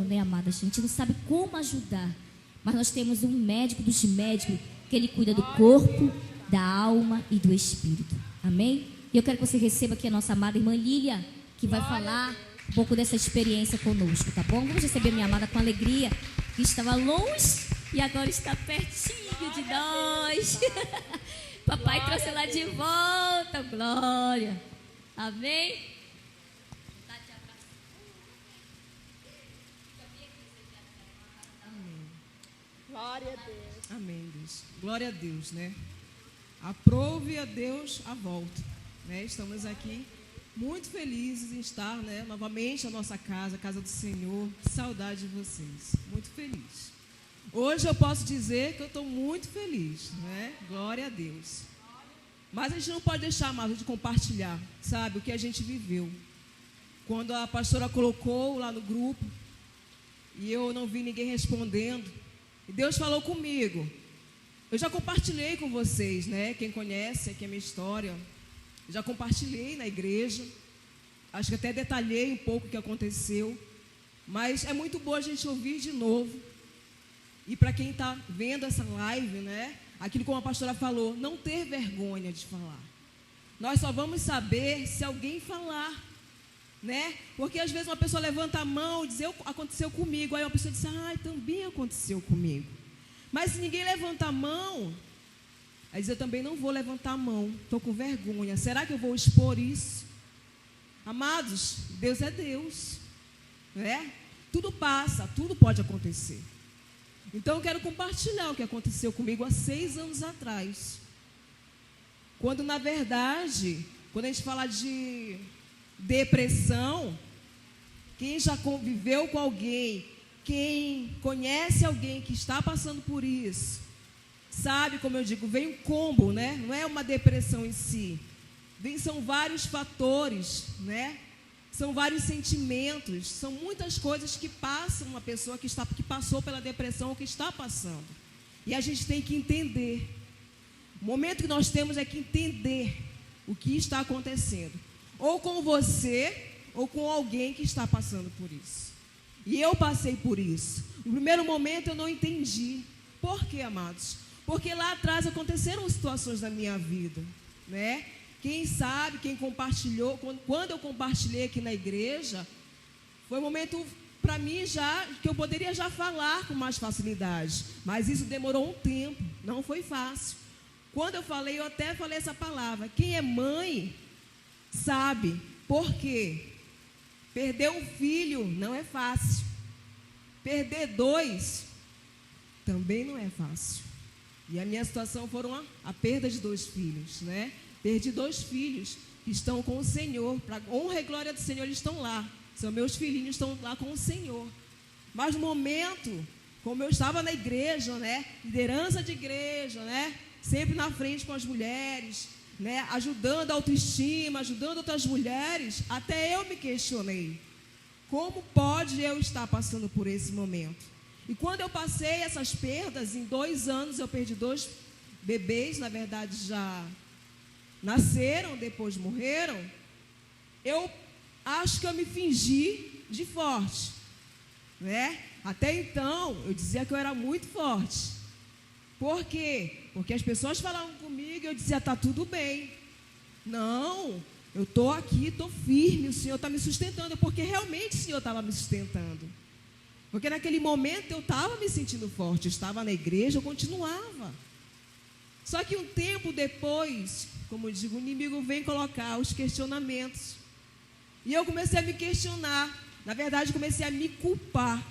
né, amada? A gente não sabe como ajudar, mas nós temos um médico dos médicos, que ele cuida do corpo, da alma e do espírito. Amém? E eu quero que você receba aqui a nossa amada irmã Lília, que vai falar um pouco dessa experiência conosco, tá bom? Vamos receber minha amada com alegria, que estava longe e agora está pertinho de nós. Papai trouxe ela de volta, glória. Amém? Glória a Deus. Amém, Deus. Glória a Deus, né? Aprove a Deus a volta, né? Estamos aqui muito felizes em estar, né, novamente na nossa casa, a casa do Senhor. Saudade de vocês. Muito feliz. Hoje eu posso dizer que eu estou muito feliz, né? Glória a Deus. Mas a gente não pode deixar mais de compartilhar, sabe, o que a gente viveu. Quando a pastora colocou lá no grupo e eu não vi ninguém respondendo, e Deus falou comigo. Eu já compartilhei com vocês, né? Quem conhece aqui a minha história, eu já compartilhei na igreja. Acho que até detalhei um pouco o que aconteceu. Mas é muito bom a gente ouvir de novo. E para quem está vendo essa live, né? Aquilo como a pastora falou, não ter vergonha de falar. Nós só vamos saber se alguém falar, né? Porque às vezes uma pessoa levanta a mão e diz, aconteceu comigo. Aí uma pessoa diz, também aconteceu comigo. Mas se ninguém levanta a mão, aí diz, eu também não vou levantar a mão, estou com vergonha. Será que eu vou expor isso? Amados, Deus é Deus, né? Tudo passa, tudo pode acontecer. Então eu quero compartilhar o que aconteceu comigo há 6 anos atrás. Quando na verdade, quando a gente fala de depressão, quem já conviveu com alguém, quem conhece alguém que está passando por isso, sabe, como eu digo, vem um combo, né? Não é uma depressão em si. São vários fatores, né? São vários sentimentos, são muitas coisas que passam uma pessoa que passou pela depressão ou que está passando. E a gente tem que entender. O momento que nós temos é que entender o que está acontecendo. Ou com você, ou com alguém que está passando por isso. E eu passei por isso. No primeiro momento eu não entendi. Por quê, amados? Porque lá atrás aconteceram situações na minha vida, né? Quem sabe, quem compartilhou, quando eu compartilhei aqui na igreja, foi um momento para mim já, que eu poderia já falar com mais facilidade. Mas isso demorou um tempo, não foi fácil. Quando eu falei, eu até falei essa palavra. Quem é mãe sabe. Por quê? Perder um filho não é fácil. Perder 2 também não é fácil. E a minha situação foram a perda de 2 filhos, né? Perdi 2 filhos que estão com o Senhor. Para honra e glória do Senhor, eles estão lá. São meus filhinhos, estão lá com o Senhor. Mas no momento, como eu estava na igreja, né? Liderança de igreja, né? Sempre na frente com as mulheres, né? Ajudando a autoestima, ajudando outras mulheres. Até eu me questionei. Como pode eu estar passando por esse momento? E quando eu passei essas perdas, em 2 anos eu perdi 2 bebês, na verdade já nasceram, depois morreram. Eu acho que eu me fingi de forte, né? Até então eu dizia que eu era muito forte. Por quê? Porque as pessoas falavam comigo e eu dizia, tá tudo bem. Não, eu estou aqui, estou firme, o Senhor está me sustentando. Porque realmente o Senhor estava me sustentando. Porque naquele momento eu estava me sentindo forte, eu estava na igreja, eu continuava. Só que um tempo depois, como eu digo, o inimigo vem colocar os questionamentos. E eu comecei a me questionar. Na verdade, comecei a me culpar.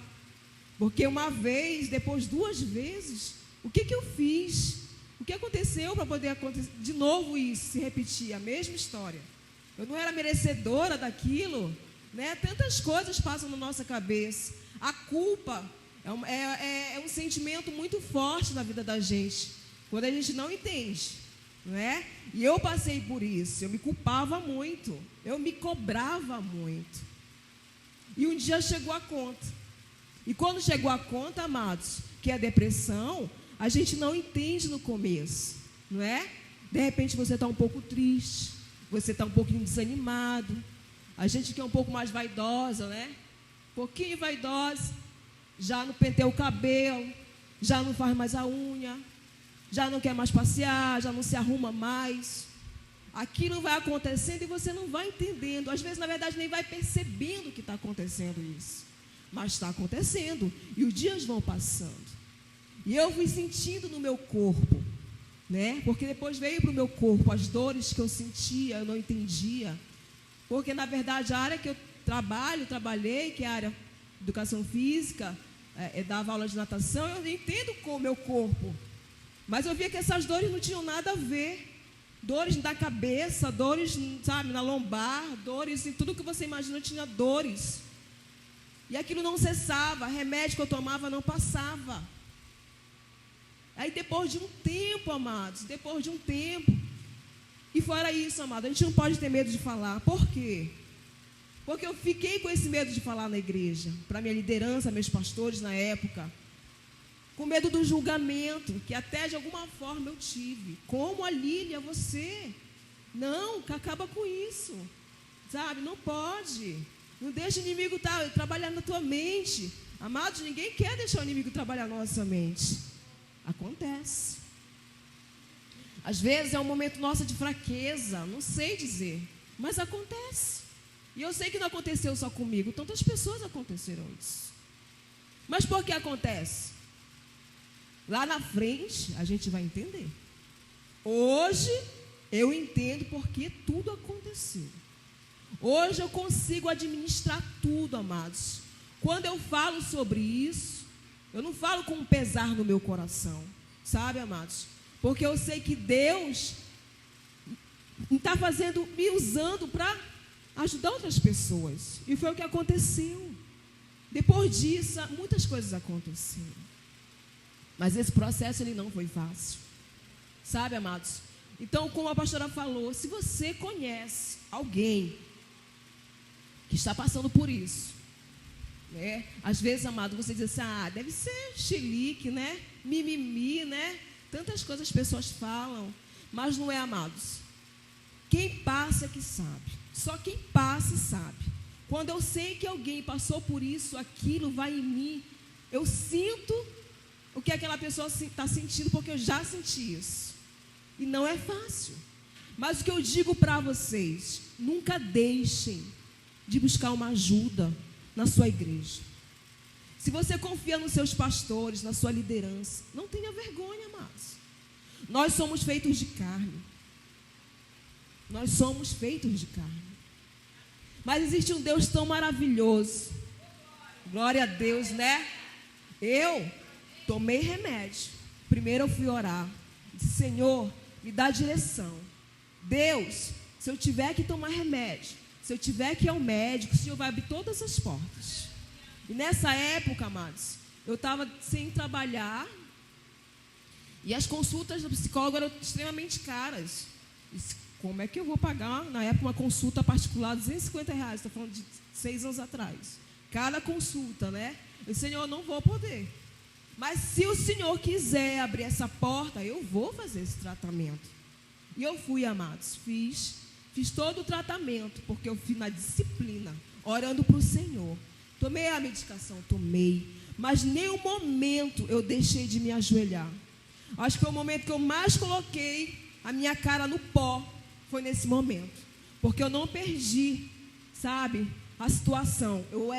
Porque uma vez, depois 2 vezes, o que eu fiz? O que aconteceu para poder acontecer de novo isso, se repetir, a mesma história? Eu não era merecedora daquilo, né? Tantas coisas passam na nossa cabeça. A culpa é um sentimento muito forte na vida da gente, quando a gente não entende, não é? E eu passei por isso, eu me culpava muito, eu me cobrava muito. E um dia chegou a conta. E quando chegou a conta, amados, que é a depressão, a gente não entende no começo, não é? De repente você está um pouco triste, você está um pouquinho desanimado. A gente que é um pouco mais vaidosa, né? pouquinho vaidosa, já não penteia o cabelo, já não faz mais a unha, já não quer mais passear, já não se arruma mais. Aquilo vai acontecendo e você não vai entendendo. Às vezes, na verdade, nem vai percebendo que está acontecendo isso. Mas está acontecendo. E os dias vão passando. E eu fui sentindo no meu corpo, né? Porque depois veio para o meu corpo as dores que eu sentia, eu não entendia. Porque, na verdade, a área que eu trabalhei, que é a área de educação física, dava aula de natação, eu entendo com o meu corpo. Mas eu via que essas dores não tinham nada a ver. Dores da cabeça, dores, sabe, na lombar, dores em tudo que você imagina, tinha dores. E aquilo não cessava, remédio que eu tomava não passava. Aí depois de um tempo, amados, depois de um tempo, e fora isso, amado, a gente não pode ter medo de falar. Por quê? Porque eu fiquei com esse medo de falar na igreja, para minha liderança, meus pastores na época. Com medo do julgamento, que até de alguma forma eu tive. Como a Lília, você? Não, acaba com isso. Sabe, não pode. Não deixa o inimigo trabalhar na tua mente. Amados, ninguém quer deixar o inimigo trabalhar na nossa mente. Acontece. Às vezes é um momento nosso de fraqueza, não sei dizer, mas acontece. E eu sei que não aconteceu só comigo, tantas pessoas aconteceram isso. Mas por que acontece? Lá na frente, a gente vai entender. Hoje, eu entendo porque tudo aconteceu. Hoje eu consigo administrar tudo, amados. Quando eu falo sobre isso, eu não falo com um pesar no meu coração. Sabe, amados? Porque eu sei que Deus está me usando para ajudar outras pessoas. E foi o que aconteceu. Depois disso, muitas coisas aconteceram. Mas esse processo ele não foi fácil. Sabe, amados? Então, como a pastora falou, se você conhece alguém que está passando por isso, né? Às vezes, amado, você diz assim, deve ser chilique, né? Mimimi, né? Tantas coisas as pessoas falam. Mas não é, amados. Quem passa é que sabe. Só quem passa sabe. Quando eu sei que alguém passou por isso, aquilo vai em mim, eu sinto o que aquela pessoa está sentindo, porque eu já senti isso. E não é fácil. Mas o que eu digo para vocês, nunca deixem de buscar uma ajuda na sua igreja. Se você confia nos seus pastores, na sua liderança, não tenha vergonha, amados. Nós somos feitos de carne. Nós somos feitos de carne. Mas existe um Deus tão maravilhoso. Glória a Deus, né? Eu tomei remédio. Primeiro eu fui orar. Disse, Senhor, me dá direção. Deus, se eu tiver que tomar remédio, se eu tiver que ir ao médico, o Senhor vai abrir todas as portas. E nessa época, amados, eu estava sem trabalhar. E as consultas do psicólogo eram extremamente caras. Disse, como é que eu vou pagar, na época, uma consulta particular, R$250? Estou falando de 6 anos atrás. Cada consulta, né? Eu disse, Senhor, eu não vou poder. Mas se o Senhor quiser abrir essa porta, eu vou fazer esse tratamento. E eu fui, amados, fiz todo o tratamento, porque eu fui na disciplina, orando para o Senhor. Tomei a medicação, tomei, mas nenhum momento eu deixei de me ajoelhar. Acho que foi o momento que eu mais coloquei a minha cara no pó, foi nesse momento. Porque eu não perdi, sabe, a situação. Eu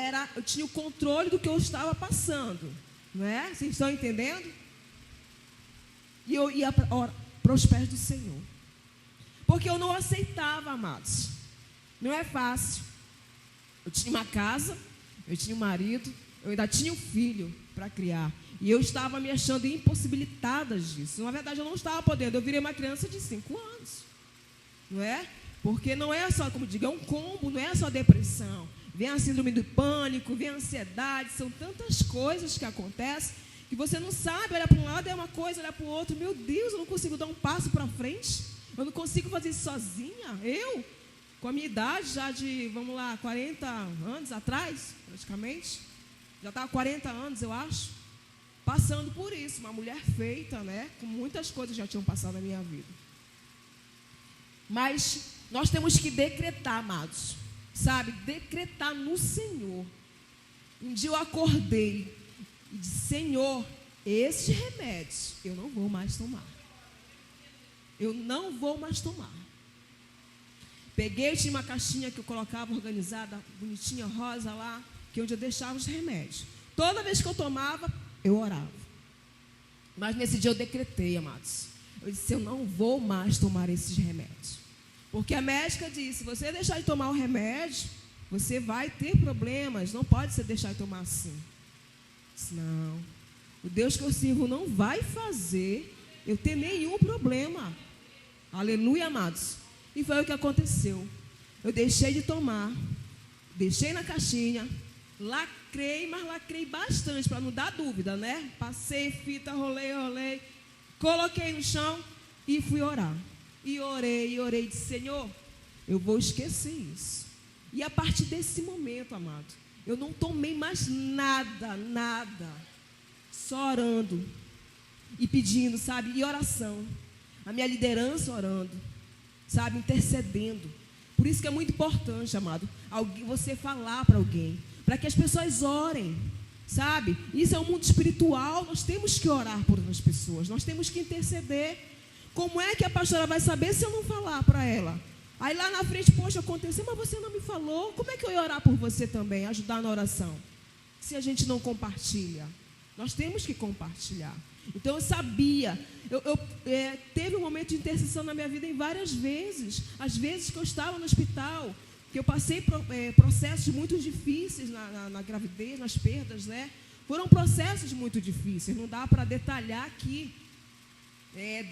tinha o controle do que eu estava passando. Não é? Vocês estão entendendo? E eu ia para os pés do Senhor. Porque eu não aceitava, amados. Não é fácil. Eu tinha uma casa, eu tinha um marido, eu ainda tinha um filho para criar. E eu estava me achando impossibilitada disso. Na verdade, eu não estava podendo. Eu virei uma criança de 5 anos. Não é? Porque não é só, como digo, é um combo, não é só depressão. Vem a síndrome do pânico, vem a ansiedade, são tantas coisas que acontecem que você não sabe, olha para um lado é uma coisa, olha para o outro. Meu Deus, eu não consigo dar um passo para frente. Eu não consigo fazer isso sozinha. Eu, com a minha idade já de, 40 anos atrás, praticamente. Já estava 40 anos, eu acho. Passando por isso, uma mulher feita, né? Com muitas coisas já tinham passado na minha vida. Mas nós temos que decretar, amados. Sabe, decretar no Senhor. Um dia eu acordei e disse: Senhor, esses remédios eu não vou mais tomar. Eu não vou mais tomar. Peguei, tinha uma caixinha que eu colocava organizada, bonitinha, rosa lá, que é onde eu deixava os remédios. Toda vez que eu tomava, eu orava. Mas nesse dia eu decretei, amados. Eu disse: eu não vou mais tomar esses remédios. Porque a médica disse: se você deixar de tomar o remédio, você vai ter problemas. Não pode você deixar de tomar assim. Eu disse: não. O Deus que eu sirvo não vai fazer eu ter nenhum problema. Aleluia, amados. E foi o que aconteceu. Eu deixei de tomar. Deixei na caixinha. Lacrei, mas lacrei bastante, para não dar dúvida, né? Passei fita, rolei. Coloquei no chão e fui orar. E orei. Disse: Senhor, eu vou esquecer isso. E a partir desse momento, amado, eu não tomei mais nada. Só orando e pedindo, sabe? E oração. A minha liderança orando, sabe? Intercedendo. Por isso que é muito importante, amado, você falar para alguém, para que as pessoas orem, sabe? Isso é um mundo espiritual, nós temos que orar por outras pessoas, nós temos que interceder. Como é que a pastora vai saber se eu não falar para ela? Aí lá na frente, poxa, aconteceu, mas você não me falou. Como é que eu ia orar por você também, ajudar na oração? Se a gente não compartilha, nós temos que compartilhar. Então eu sabia, teve um momento de intercessão na minha vida em várias vezes. Às vezes que eu estava no hospital, que eu passei processos muito difíceis na gravidez, nas perdas, né? Foram processos muito difíceis, não dá para detalhar aqui.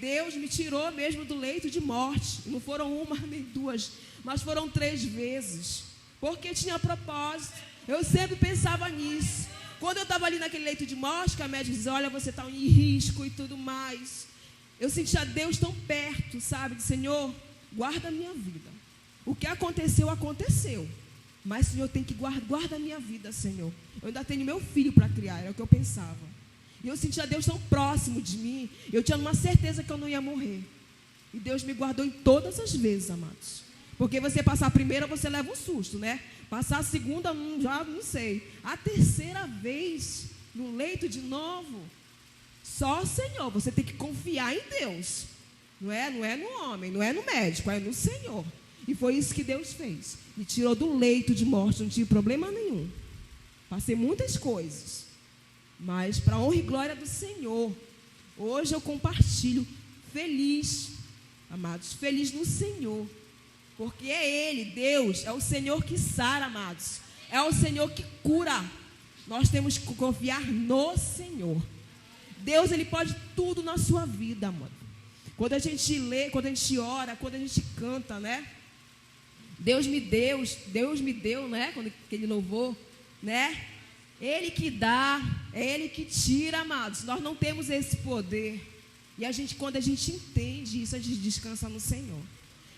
Deus me tirou mesmo do leito de morte. Não foram uma nem duas, mas foram 3 vezes. Porque tinha propósito. Eu sempre pensava nisso. Quando eu estava ali naquele leito de morte, que a médica dizia: olha, você está em risco e tudo mais. Eu sentia Deus tão perto, sabe? De: Senhor, guarda a minha vida. O que aconteceu, aconteceu. Mas, Senhor, tem que guarda a minha vida, Senhor. Eu ainda tenho meu filho para criar, era o que eu pensava. E eu sentia Deus tão próximo de mim. Eu tinha uma certeza que eu não ia morrer. E Deus me guardou em todas as vezes, amados. Porque você passar a primeira, você leva um susto, né? Passar a segunda, já não sei. A terceira vez, no leito de novo, só o Senhor. Você tem que confiar em Deus. Não é no homem, não é no médico, é no Senhor. E foi isso que Deus fez. Me tirou do leito de morte, não tive problema nenhum. Passei muitas coisas. Mas para a honra e glória do Senhor, hoje eu compartilho feliz, amados, feliz no Senhor. Porque é Ele, Deus, é o Senhor que sara, amados. É o Senhor que cura. Nós temos que confiar no Senhor. Deus, Ele pode tudo na sua vida, amado. Quando a gente lê, quando a gente ora, quando a gente canta, né? Deus me deu, né? Quando Ele louvou, né? Ele que dá, é Ele que tira, amados. Nós não temos esse poder. E quando a gente entende isso, a gente descansa no Senhor.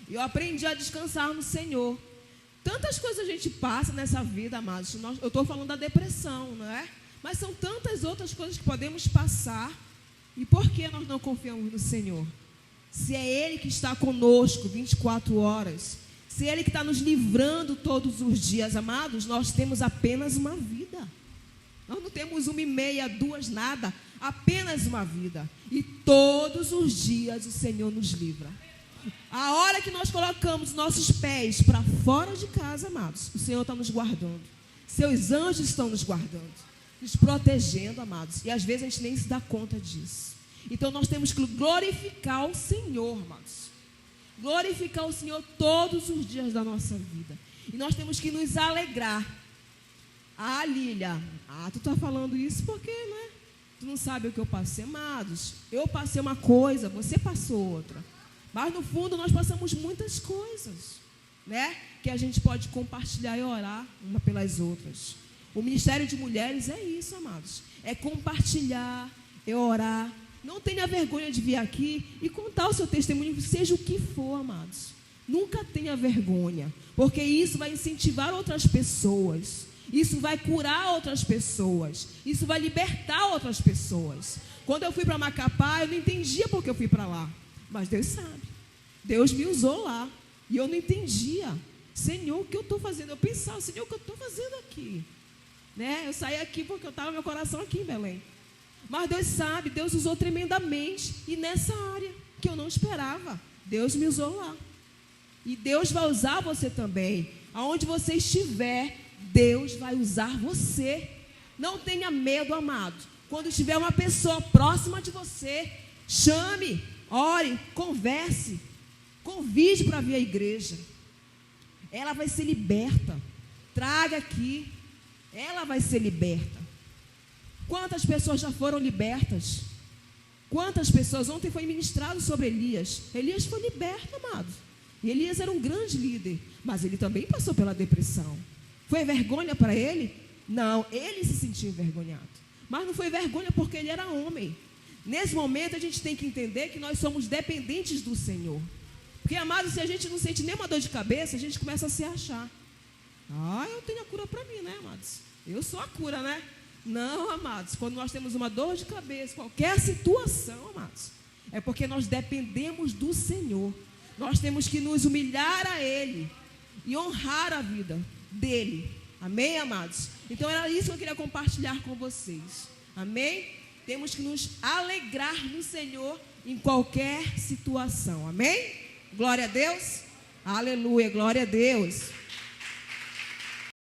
Eu aprendi a descansar no Senhor. Tantas coisas a gente passa nessa vida, amados. Eu estou falando da depressão, não é? Mas são tantas outras coisas que podemos passar. E por que nós não confiamos no Senhor? Se é Ele que está conosco 24 horas, se é Ele que está nos livrando todos os dias, amados, nós temos apenas uma vida. Nós não temos 1,5, 2, nada. Apenas uma vida. E todos os dias o Senhor nos livra. A hora que nós colocamos nossos pés para fora de casa, amados, o Senhor está nos guardando. Seus anjos estão nos guardando, nos protegendo, amados. E às vezes a gente nem se dá conta disso. Então nós temos que glorificar o Senhor, amados. Glorificar o Senhor todos os dias da nossa vida. E nós temos que nos alegrar. Ah, Lília, tu está falando isso porque, né? Tu não sabe o que eu passei, amados. Eu passei uma coisa, você passou outra. Mas no fundo nós passamos muitas coisas, né? Que a gente pode compartilhar e orar uma pelas outras. O Ministério de Mulheres é isso, amados. É compartilhar, é orar. Não tenha vergonha de vir aqui e contar o seu testemunho, seja o que for, amados. Nunca tenha vergonha, porque isso vai incentivar outras pessoas. Isso vai curar outras pessoas. Isso vai libertar outras pessoas. Quando eu fui para Macapá, eu não entendia por que eu fui para lá. Mas Deus sabe. Deus me usou lá. E eu não entendia. Senhor, o que eu estou fazendo? Eu pensava: Senhor, o que eu estou fazendo aqui? né? Eu saí aqui porque eu estava meu coração aqui em Belém. Mas Deus sabe, Deus usou tremendamente. E nessa área que eu não esperava, Deus me usou lá. E Deus vai usar você também. Aonde você estiver, Deus vai usar você. Não tenha medo, amado. Quando tiver uma pessoa próxima de você, chame, ore, converse, convide para vir à igreja. Ela vai ser liberta. Traga aqui. Ela vai ser liberta. Quantas pessoas já foram libertas? Quantas pessoas? Ontem foi ministrado sobre Elias. Elias foi liberto, amado. E Elias era um grande líder, mas ele também passou pela depressão. Foi vergonha para ele? Não, ele se sentiu envergonhado. Mas não foi vergonha porque ele era homem. Nesse momento a gente tem que entender que nós somos dependentes do Senhor. Porque, amado, se a gente não sente nenhuma dor de cabeça, a gente começa a se achar. Eu tenho a cura para mim, né, amados? Eu sou a cura, né? Não, amados, quando nós temos uma dor de cabeça, qualquer situação, amados, é porque nós dependemos do Senhor. Nós temos que nos humilhar a Ele e honrar a vida dEle. Amém, amados? Então era isso que eu queria compartilhar com vocês. Amém? Temos que nos alegrar no Senhor em qualquer situação. Amém? Glória a Deus. Aleluia, glória a Deus.